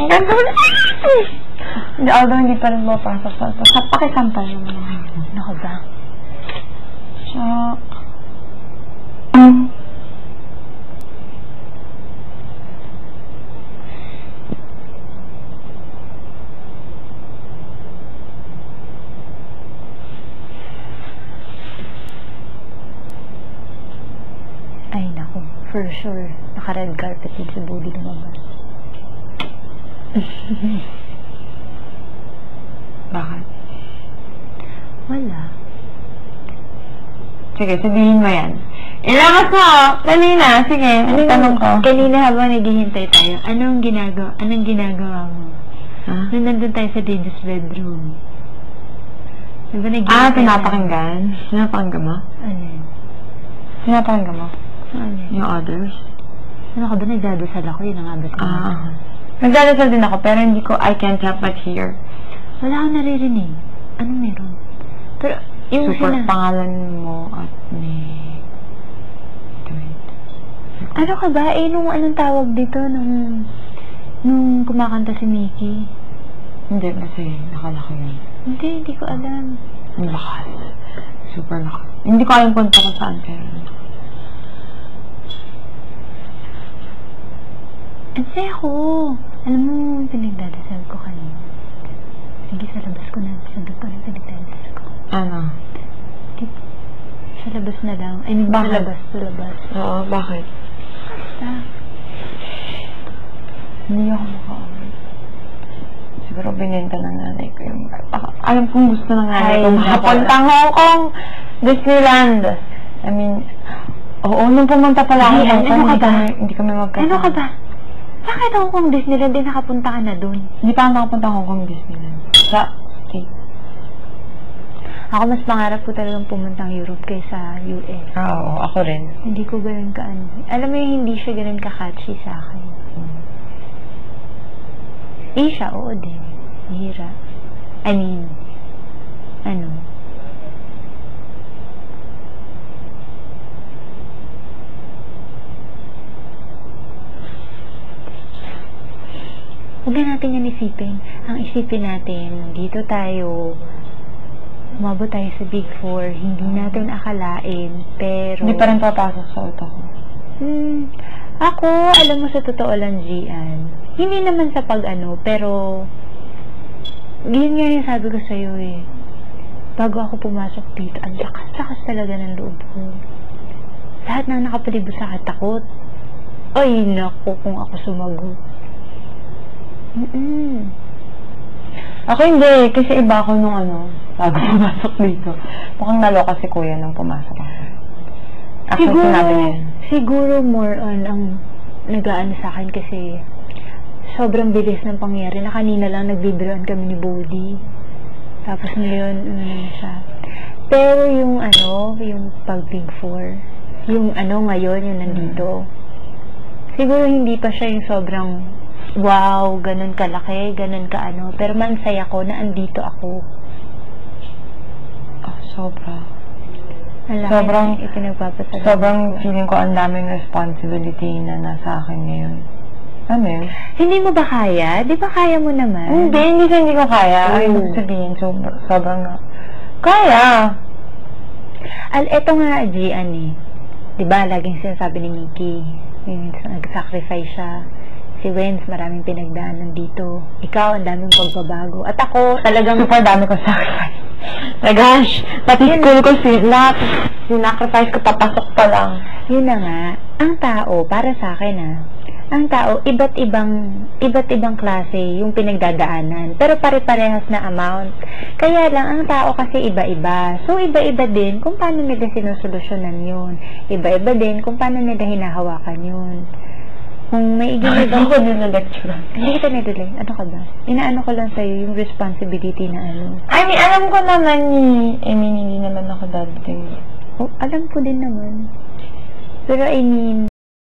Ang ganda mo na. Although hindi pa rin mapasok sa ito. Pakisampal naman naman. Ano ka ba? Shock. Ay, naku. For sure. Naka-red carpet din sa body lumabas. Bakit? Wala. Sige, sabihin mo yan. Ilabas mo! Kanina, sige. Tanong ko. Kanina habang naghihintay tayo, anong ginagawa mo? Ha? Nung nandun tayo sa Diddy's bedroom. Diba Pinapakinggan? Pinapakinggan mo? Ano yun? Pinapakinggan mo? Ano yun? Yung others? Ano ka ba? Nagdadasal ako. Yun ang abot ko. Nagdadasal din ako, pero hindi ko, I can't help but hear. Wala kang naririnig. Anong meron? Pero, yung Super pangalan mo at ni... Ano ka ba? Nung anong tawag dito? Nung kumakanta si Mickey. Hindi, kasi nakalaki yun. Hindi ko alam. Ang lakas. Super lakas. Hindi ko alam kung saan pero... Ang saya ko. Alam mo, pinagdadasal ko kanina. Sige, sa labas ko na. Sabi ko na pinagdadasal ko. Ano? Sa labas na lang. I mean, sa labas. Oo, bakit? Basta. Hindi ako maka-away. Siguro binenta ng nanay ko yung... Alam kong gusto ng nanay ko. Makapuntang Hong Kong, Disneyland. I mean... Oo, nung pumunta pala ako ng Hong Kong, hindi kami magkasama. Ano ka ba? Bakit Hong Kong Disneyland din nakapunta ka na dun? Hindi pa ako nakapunta Hong Kong Disneyland. Sa States. Ako mas pangarap ko talagang pumuntang Europe kaysa US. Oo, ako rin. Hindi ko ganun alam mo yung hindi siya ganun ka-catchy sa akin. Siya, oo din. Hira. I mean, huwag na natin yan isipin. Ang isipin natin, dito tayo, umabot tayo sa Big Four, hindi natin akalain, pero... Hindi pa rin papasok sa utak ko. Ako, alam mo sa totoo lang, Gian, hindi naman sa pero, yun nga yung sabi ko sa'yo bago ako pumasok dito, ang lakas-lakas talaga ng loob ko. Lahat ng nakapalibot sa katakot. Ay, naku, kung ako sumagot. Ako hindi, kasi iba ako nung bago pumasok dito. Mukhang naloka si kuya nung pumasok ako. Actually, sinabi niya. Siguro more on ang nag-aano sa akin kasi sobrang bilis ng pangyari na kanina lang nagbibiroan kami ni Bodhi. Tapos ngayon, siya. Pero yung yung pag Big Four, yung ngayon, yung nandito. Siguro hindi pa siya yung sobrang wow, ganun kalaki, ganun pero mansaya ko na andito ako. Sobra. Sobrang feeling ko ang daming responsibility na nasa akin ngayon. Ano yun? Hindi mo ba kaya? Di ba kaya mo naman? Hindi ko kaya. Ayaw sabihin, sobrang kaya. Eto nga, Gian Di ba, laging sinasabi ni Mickey, yung nag-sacrifice siya. Si Wenz, maraming pinagdaanan dito. Ikaw, ang daming pagbabago. At ako, talagang... Super dami ko sacrifice. Gosh, pati school ko sinacrifice ko, papasok pa lang. Yun na nga, ang tao, para sa akin ang tao, iba't ibang klase yung pinagdadaanan. Pero pare-parehas na amount. Kaya lang, ang tao kasi iba-iba. So, iba-iba din kung paano nila sinusolusyonan yun. Iba-iba din kung paano nila hinahawakan yun. Kung may iginagawa... Ako nila-lecture. Hindi kita nila. Ano ka ba? Inaano ko lang sa'yo yung responsibility na I mean, alam ko naman hindi naman ako dadating. Oh, alam ko din naman. Pero I mean,